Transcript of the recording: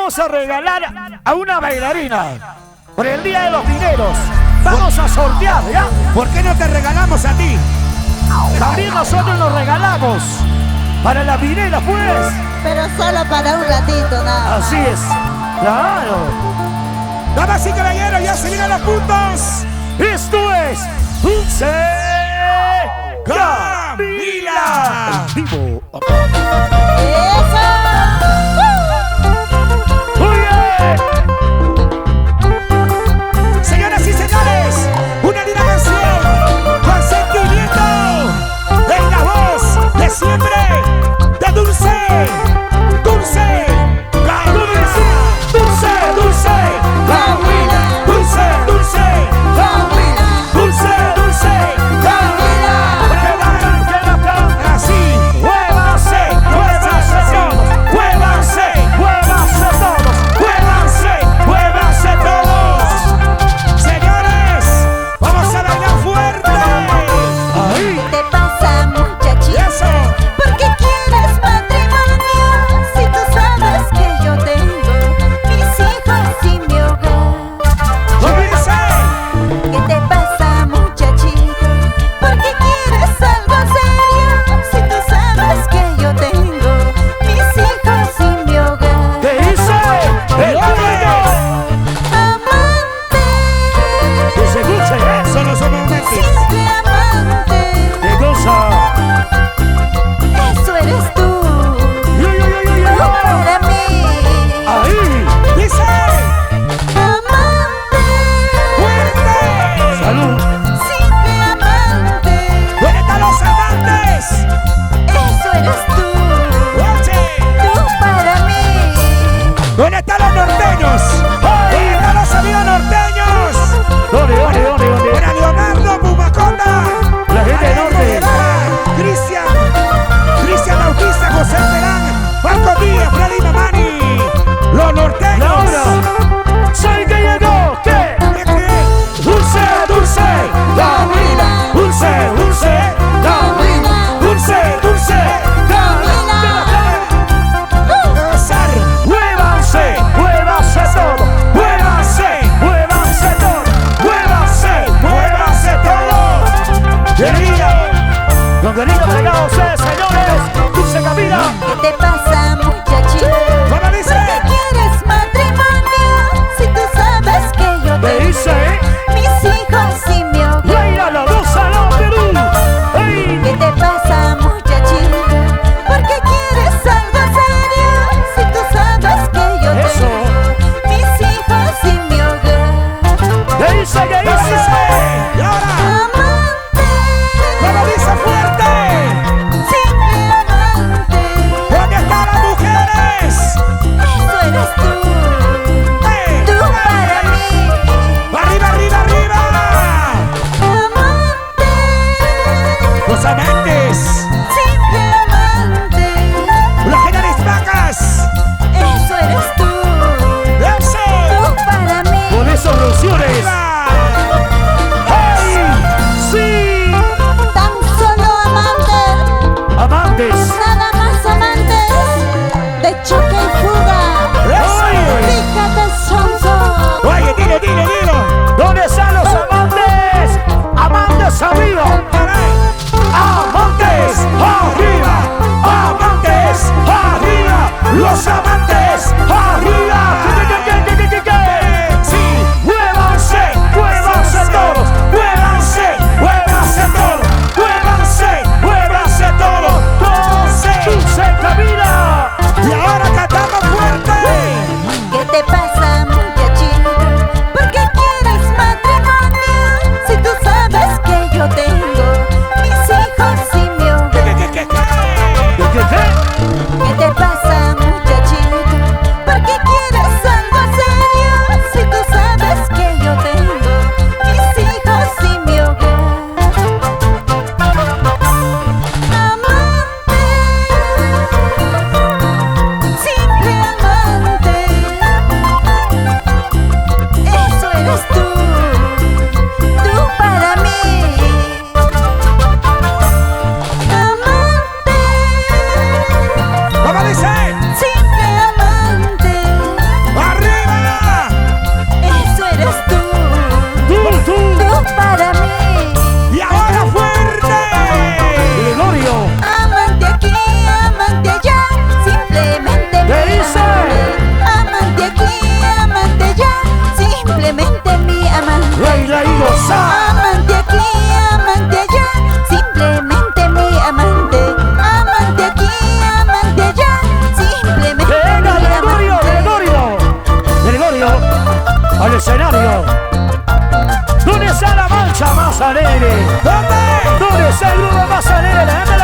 vamos a regalar a una bailarina por el Día de los Mineros. Vamos a sortear, ¿ya? ¿Por qué no te regalamos a ti? También nosotros nos regalamos para las mineras, pues. Pero solo para un ratito, nada. Así es, claro. Damas y caballeros, ya se llegan los puntos. Esto es Dulce Camila. En vivo. ¡Eso! Señoras y señores, una linda canción con sentimiento en la voz de siempre de Dulce, Dulce Camila, Dulce, Dulce Camila, Dulce, Dulce Camila, Dulce, Dulce Camila. Así, muévanse, muévanse todos, muévanse, muévanse todos, muévanse, muévanse todos. Señores, vamos a bailar fuerte. Ahí. ¿Qué te pasa, muchachita? Eso. ¿Por qué quieres matrimonio? Si tú sabes que yo tengo mis hijos y mi hogar. ¿Cómo dice? ¿Qué te pasa, muchachita? ¿Por qué quieres algo serio? Si tú sabes que yo tengo mis hijos y mi hogar. ¿Qué dice? ¡El Amante, que se escuche! Solo somos meses. simple amante, ¡Qué cosa! eso eres tú. ¡Yo! Para mí, ¡Ahí! Dice, amante, fuerte. ¡Salud! simple amante, ¿Dónde están los amantes? eso eres tú. Oye, Tú para mí. ¿dónde están los norteños? ¿Dónde están los amigos norteños? ¿Dónde? Para Leonardo Bumacota, La gente del norte. Cristian Bautista, José Perán, Marco Díaz, Freddy Mamani, los norteños. ¡Laura! ¿Sabe qué llegó? ¿Qué? ¿Qué creen? ¡Dulce, Dulce! Camila, Dulce, Dulce, Camila, Dulce, Dulce, Camila. Gozar, ¡Muévanse! escenario. ¿Dónde está la mancha más alegre? ¿Dónde? ¿Dónde está el grupo más alegre?